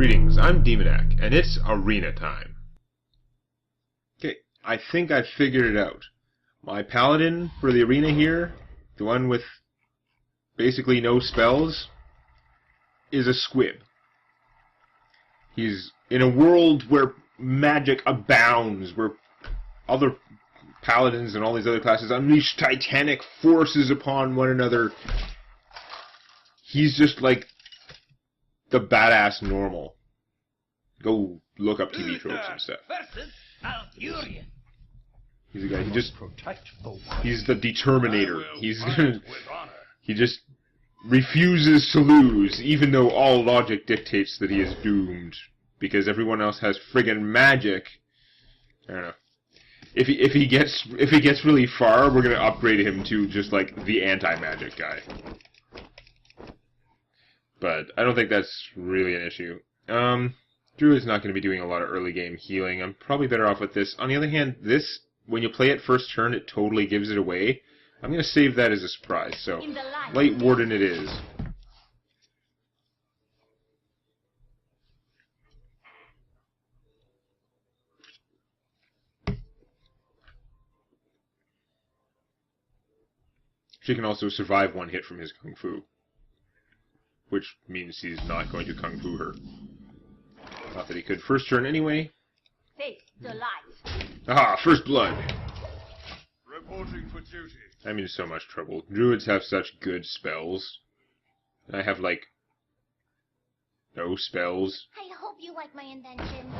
Greetings, I'm Demonac, and it's arena time. Okay, I think I figured it out. My Paladin for the arena here, the one with basically no spells, is a Squib. He's in a world where magic abounds, where other Paladins and all these other classes unleash titanic forces upon one another. He's just like the badass normal. Go look up TV tropes and stuff. He's a guy. He's the determinator. He just refuses to lose, even though all logic dictates that he is doomed, because everyone else has friggin' magic. I don't know. If he gets really far, we're gonna upgrade him to just like the anti-magic guy. But I don't think that's really an issue. Druid's not going to be doing a lot of early game healing. I'm probably better off with this. On the other hand, this, when you play it first turn, it totally gives it away. I'm going to save that as a surprise. So, Light Warden it is. She can also survive one hit from his Kung Fu, which means he's not going to Kung Fu her. Not that he could first turn anyway. Face the light. Aha, first blood. Reporting for duty. I'm in so much trouble. Druids have such good spells. And I have, like, no spells. I hope you like my invention.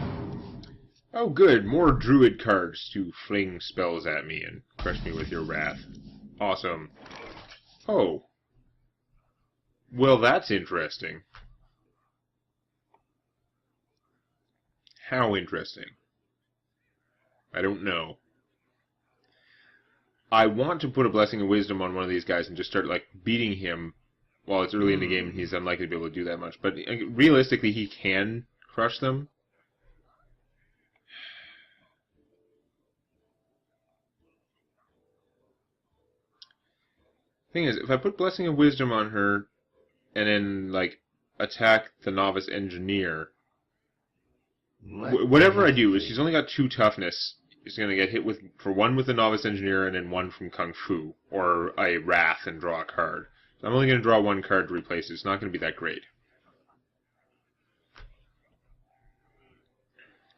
Oh good, more Druid cards to fling spells at me and crush me with your wrath. Awesome. Oh. Well, that's interesting. How interesting? I don't know. I want to put a Blessing of Wisdom on one of these guys and just start, like, beating him while it's early in the game and he's unlikely to be able to do that much. But realistically, he can crush them. Thing is, if I put Blessing of Wisdom on her and then, like, attack the Novice Engineer, whatever I do, is she's only got 2 toughness. She's going to get hit for 1 with the Novice Engineer and then 1 from Kung Fu, or a Wrath and draw a card. So I'm only going to draw 1 card to replace it. It's not going to be that great.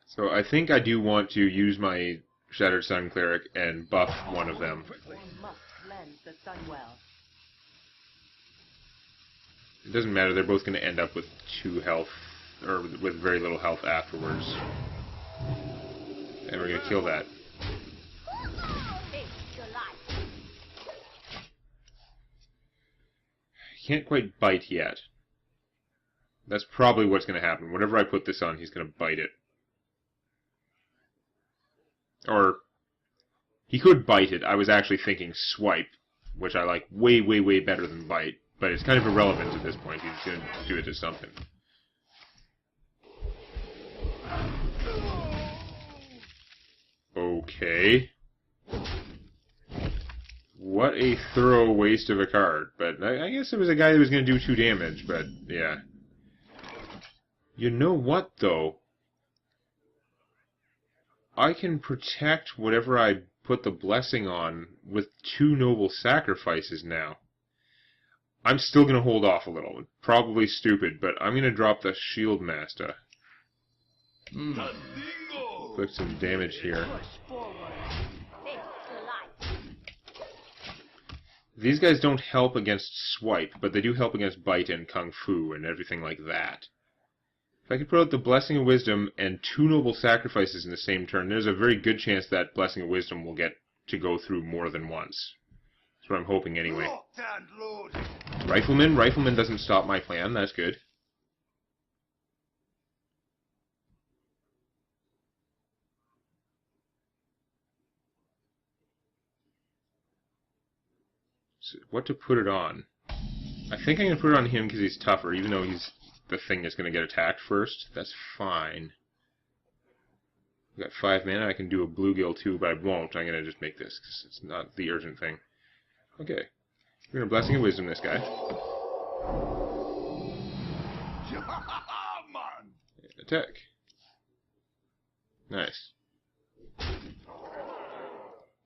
So I think I do want to use my Shattered Sun Cleric and buff one of them. It doesn't matter, they're both going to end up with 2 health, or with very little health afterwards. And we're going to kill that. Can't quite bite yet. That's probably what's going to happen. Whatever I put this on, he's going to bite it. Or, he could bite it. I was actually thinking swipe, which I like way, way, way better than bite. But it's kind of irrelevant at this point. He's going to do it to something. Okay. What a thorough waste of a card. But I guess it was a guy that was going to do 2 damage, but yeah. You know what, though? I can protect whatever I put the blessing on with 2 noble sacrifices now. I'm still going to hold off a little. Probably stupid, but I'm going to drop the Shield Master. Inflict some damage here. These guys don't help against Swipe, but they do help against Bite and Kung Fu and everything like that. If I could put out the Blessing of Wisdom and 2 Noble Sacrifices in the same turn, there's a very good chance that Blessing of Wisdom will get to go through more than once. That's what I'm hoping anyway. Rifleman? Rifleman doesn't stop my plan, that's good. So what to put it on? I think I'm going to put it on him because he's tougher, even though he's the thing that's going to get attacked first. That's fine. I've got 5 mana, I can do a bluegill too, but I won't. I'm going to just make this because it's not the urgent thing. Okay. We're going to Blessing of Wisdom this guy. Attack. Nice.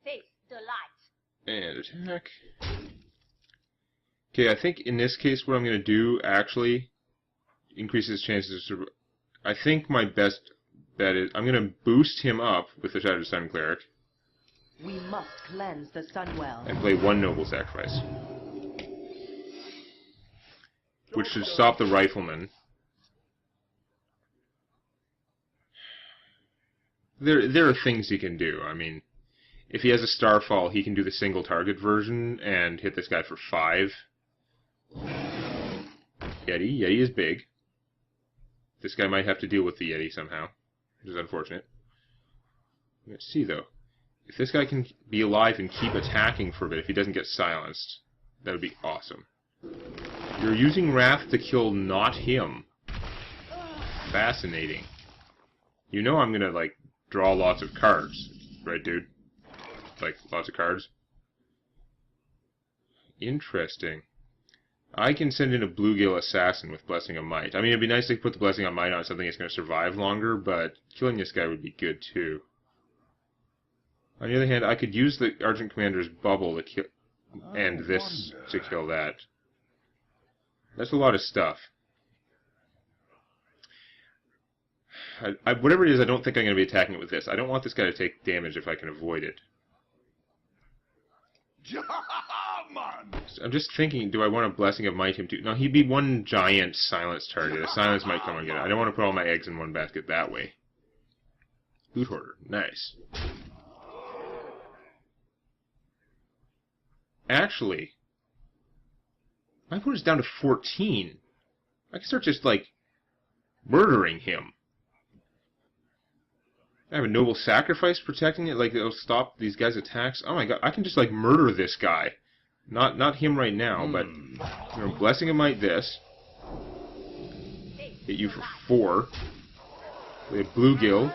Face the light. And attack. Okay, I think in this case what I'm going to do actually increases chances of survival. I think my best bet is I'm going to boost him up with the Shattered Sun Cleric. We must cleanse the Sunwell. And play one Noble Sacrifice. Which should stop the Rifleman. There are things he can do. I mean, if he has a Starfall, he can do the single target version and hit this guy for 5. Yeti is big. This guy might have to deal with the Yeti somehow, which is unfortunate. Let's see, though. If this guy can be alive and keep attacking for a bit, if he doesn't get silenced, that would be awesome. You're using Wrath to kill not him. Fascinating. You know I'm gonna, like, draw lots of cards. Right, dude? Like, lots of cards. Interesting. I can send in a Bluegill Assassin with Blessing of Might. I mean, it'd be nice to put the Blessing of Might on something that's going to survive longer, but killing this guy would be good, too. On the other hand, I could use the Argent Commander's Bubble to kill... and this to kill that. That's a lot of stuff. Whatever it is, I don't think I'm going to be attacking it with this. I don't want this guy to take damage if I can avoid it. I'm just thinking, do I want a Blessing of Might him too? No, he'd be one giant silence target. A silence might come and get it. I don't want to put all my eggs in one basket that way. Loot Hoarder. Nice. Actually, my opponent's down to 14. I can start just, like, murdering him. I have a Noble Sacrifice protecting it, like it'll stop these guys' attacks. Oh my god, I can just, like, murder this guy. Not him right now, but, you know, Blessing of Might this. Hit you for 4. We have Bluegill.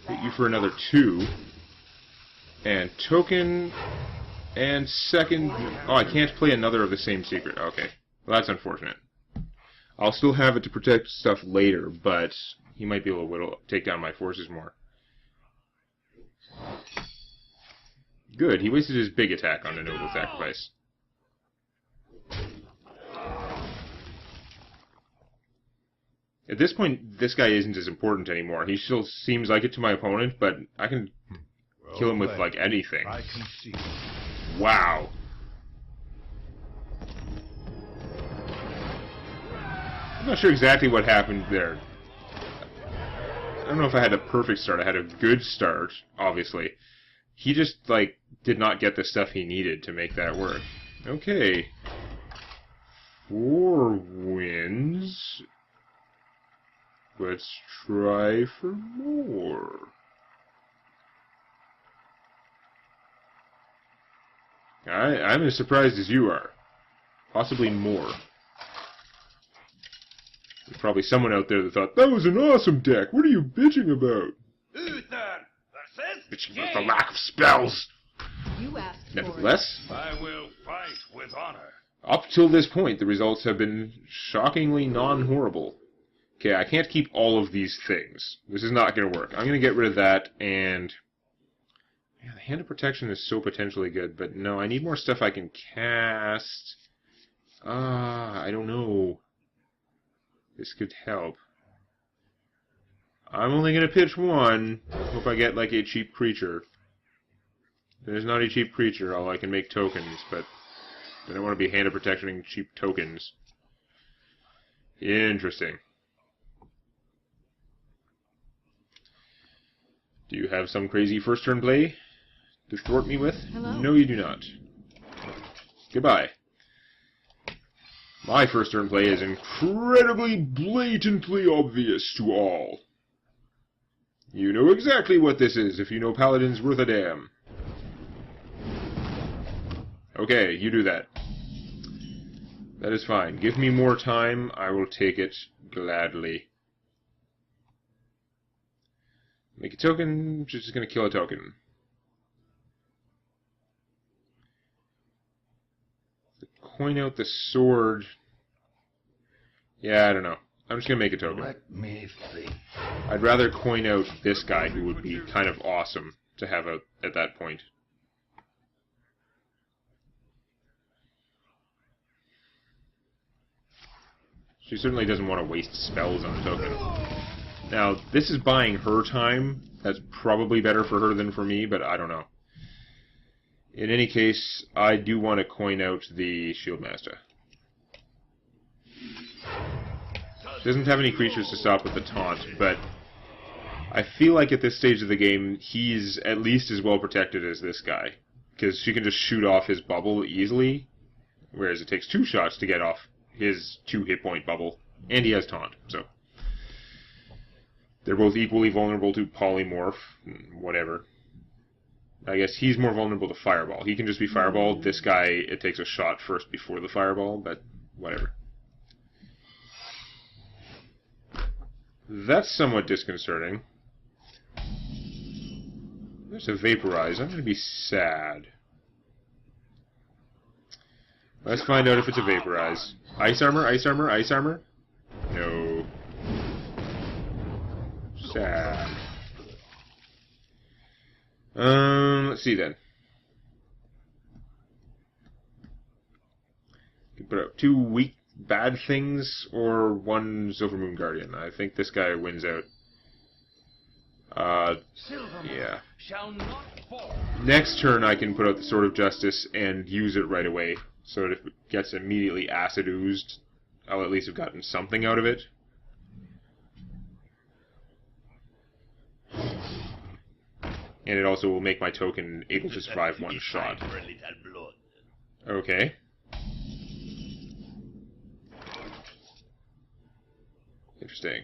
Hit you for another 2. And Token... And second... Oh, I can't play another of the same secret. Okay. Well, that's unfortunate. I'll still have it to protect stuff later, but he might be able to take down my forces more. Good. He wasted his big attack on the Noble Sacrifice. At this point, this guy isn't as important anymore. He still seems like it to my opponent, but I can kill him with, like, anything. I can see. Wow. I'm not sure exactly what happened there. I don't know if I had a perfect start. I had a good start, obviously. He just, like, did not get the stuff he needed to make that work. Okay. 4 wins. Let's try for more. I'm as surprised as you are. Possibly more. There's probably someone out there that thought, that was an awesome deck, what are you bitching about? Bitching about the lack of spells! You asked for Nevertheless, I will fight with honor. up till this point, the results have been shockingly non-horrible. Okay, I can't keep all of these things. This is not going to work. I'm going to get rid of that, and... Yeah, the Hand of Protection is so potentially good, but no, I need more stuff I can cast. I don't know. This could help. I'm only going to pitch one. Hope I get, like, a cheap creature. If there's not a cheap creature, I can make tokens, but I don't want to be Hand of Protectioning cheap tokens. Interesting. Do you have some crazy first turn play to thwart me with? Hello? No, you do not. Goodbye. My first turn play is incredibly blatantly obvious to all. You know exactly what this is if you know Paladin's worth a damn. Okay, you do that. That is fine. Give me more time, I will take it gladly. Make a token, just going to kill a token. Coin out the sword. Yeah, I don't know. I'm just gonna make a token. Let me think. I'd rather coin out this guy, who would be kind of awesome to have out at that point. She certainly doesn't want to waste spells on a token. Now, this is buying her time. That's probably better for her than for me, but I don't know. In any case, I do want to coin out the Shieldmaster. She doesn't have any creatures to stop with the taunt, but I feel like at this stage of the game, he's at least as well protected as this guy. Because she can just shoot off his bubble easily, whereas it takes 2 shots to get off his 2 hit point bubble, and he has taunt, so they're both equally vulnerable to polymorph, whatever. I guess he's more vulnerable to fireball. He can just be fireballed. This guy, it takes a shot first before the fireball, but whatever. That's somewhat disconcerting. There's a vaporize. I'm going to be sad. Let's find out if it's a vaporize. Ice armor, ice armor, ice armor? No. Sad. Let's see then. You can put up 2 weak bad things or 1 Silvermoon Guardian. I think this guy wins out. Yeah. Next turn I can put out the Sword of Justice and use it right away. So that if it gets immediately acid oozed, I'll at least have gotten something out of it. And it also will make my token able to survive 1 shot. Okay. Interesting.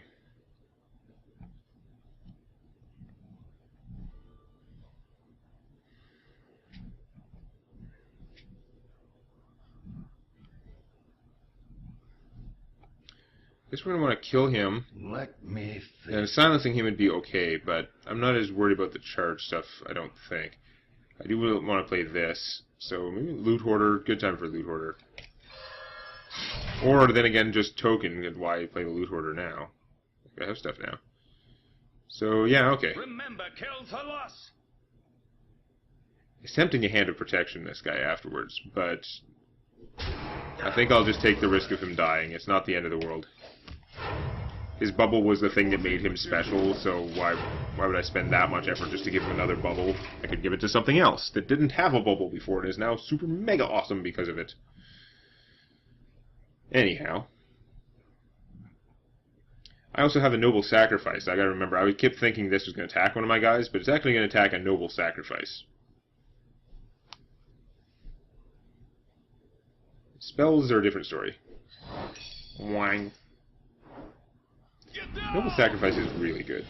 I guess we're going to want to kill him. Let me think. And silencing him would be okay, but I'm not as worried about the charge stuff, I don't think. I do want to play this, so maybe Loot Hoarder, good time for Loot Hoarder. Or then again, just token, why play the Loot Hoarder now? I have stuff now. So, yeah, okay. Remember, kills a loss. It's tempting a Hand of Protection, this guy, afterwards, but I think I'll just take the risk of him dying. It's not the end of the world. His bubble was the thing that made him special, so why would I spend that much effort just to give him another bubble? I could give it to something else that didn't have a bubble before and is now super mega awesome because of it. Anyhow. I also have a Noble Sacrifice. I gotta remember, I kept thinking this was going to attack one of my guys, but it's actually going to attack a Noble Sacrifice. Spells are a different story. Wang. Noble Sacrifice is really good.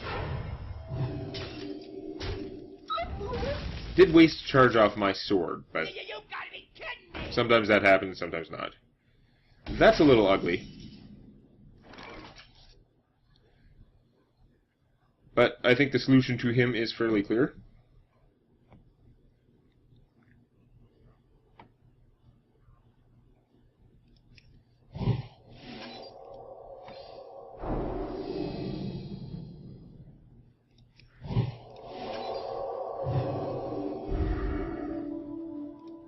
Did waste charge off my sword, but sometimes that happens, sometimes not. That's a little ugly. But I think the solution to him is fairly clear.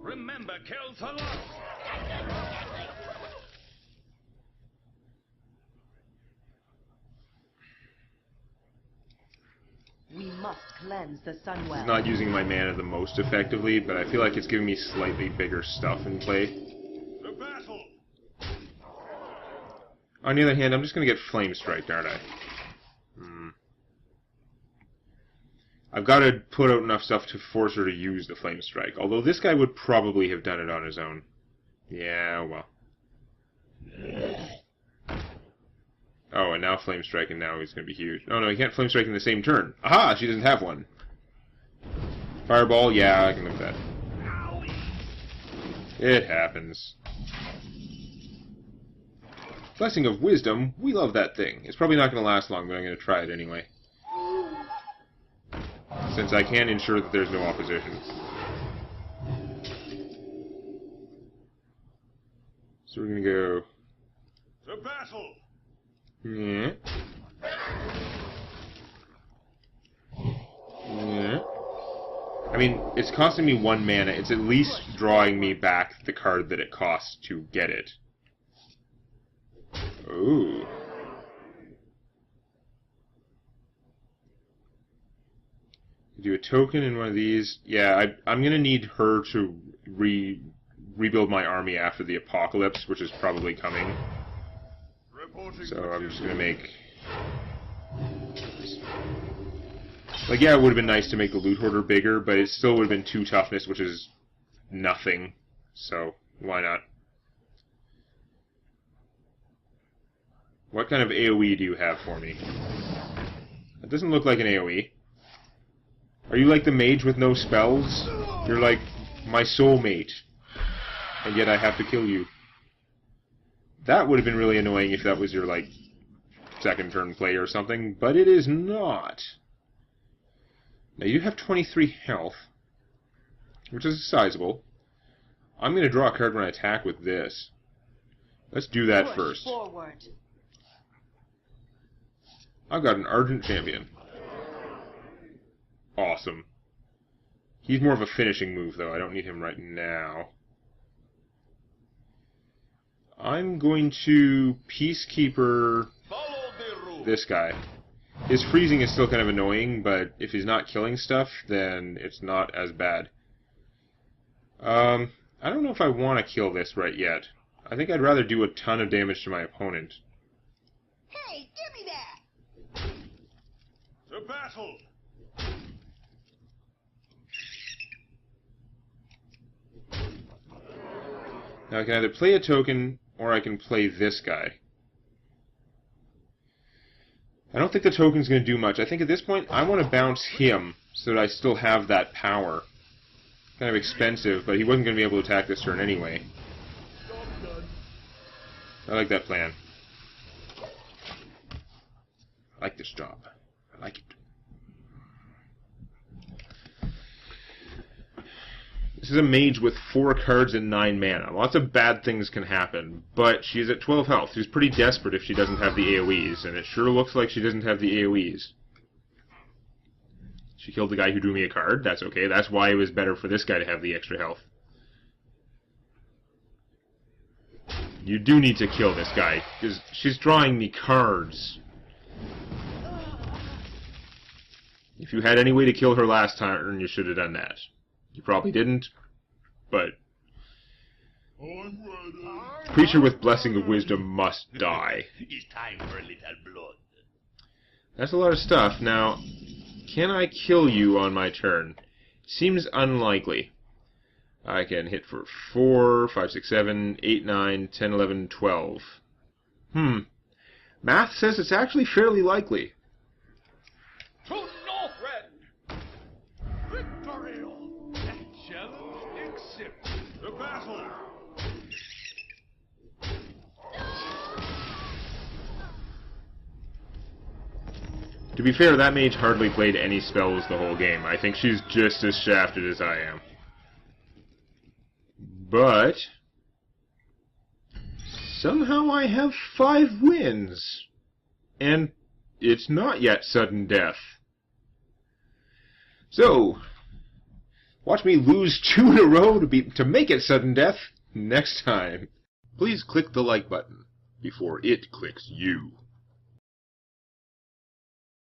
Remember, kills a lot. We must cleanse the Sunwell. Not using my mana the most effectively, but I feel like it's giving me slightly bigger stuff in play. The battle. On the other hand, I'm just going to get Flame Strike, aren't I? I've got to put out enough stuff to force her to use the Flame Strike. Although this guy would probably have done it on his own. Yeah, well. Oh, and now Flame Strike, and now he's going to be huge. Oh no, he can't Flame Strike in the same turn. Aha! She doesn't have one. Fireball? Yeah, I can live with that. It happens. Blessing of Wisdom, we love that thing. It's probably not going to last long, but I'm going to try it anyway. Since I can ensure that there's no opposition. So we're going to go... The battle. Yeah. Yeah. I mean, it's costing me 1 mana. It's at least drawing me back the card that it costs to get it. Ooh. Do a token in one of these. Yeah, I'm going to need her to rebuild my army after the apocalypse, which is probably coming. So I'm just going to make... Like, yeah, it would have been nice to make the loot hoarder bigger, but it still would have been 2 toughness, which is nothing. So, why not? What kind of AoE do you have for me? That doesn't look like an AoE. Are you like the mage with no spells? You're like my soulmate. And yet I have to kill you. That would have been really annoying if that was your, like, second turn play or something, but it is not. Now, you have 23 health, which is sizable. I'm going to draw a card when I attack with this. Let's do that first. Forward. I've got an Argent Champion. Awesome. He's more of a finishing move, though. I don't need him right now. I'm going to Peacekeeper this guy. His freezing is still kind of annoying, but if he's not killing stuff, then it's not as bad. I don't know if I want to kill this right yet. I think I'd rather do a ton of damage to my opponent. Hey, give me that! To battle! Now I can either play a token, or I can play this guy. I don't think the token's going to do much. I think at this point, I want to bounce him, so that I still have that power. Kind of expensive, but he wasn't going to be able to attack this turn anyway. I like that plan. I like this job. I like it. This is a mage with 4 cards and 9 mana. Lots of bad things can happen, but she's at 12 health. She's pretty desperate if she doesn't have the AoEs, and it sure looks like she doesn't have the AoEs. She killed the guy who drew me a card. That's okay. That's why it was better for this guy to have the extra health. You do need to kill this guy, because she's drawing me cards. If you had any way to kill her last turn, you should have done that. You probably didn't, but... Creature with Blessing of Wisdom must die. It's time for a little blood. That's a lot of stuff. Now, can I kill you on my turn? Seems unlikely. I can hit for 4, 5, 6, 7, 8, 9, 10, 11, 12. Math says it's actually fairly likely. To Northrend! Victory! Challenge accepted. To battle! To be fair, that mage hardly played any spells the whole game. I think she's just as shafted as I am. But somehow I have 5 wins. And it's not yet sudden death. So, watch me lose 2 in a row to make it sudden death next time. Please click the like button before it clicks you.